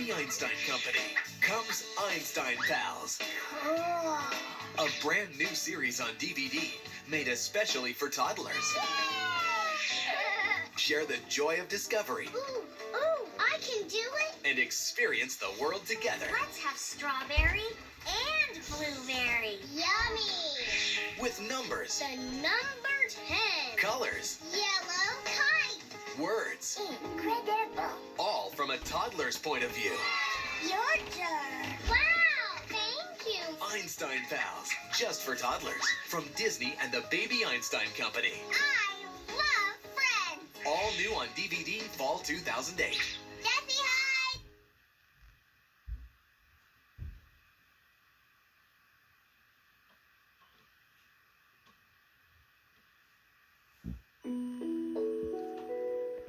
Baby Einstein Company comes Einstein Pals, a brand new series on DVD made especially for toddlers. Share the joy of discovery. Ooh, I can do it. And experience the world together. Let's have strawberry and blueberry. Yummy. With numbers. The number 10. Colors. Yellow kite. Words. Incredible. All from a toddler's point of view. Your turn. Wow, thank you. Einstein Pals, just for toddlers. From Disney and the Baby Einstein Company. I love friends. All new on DVD fall 2008.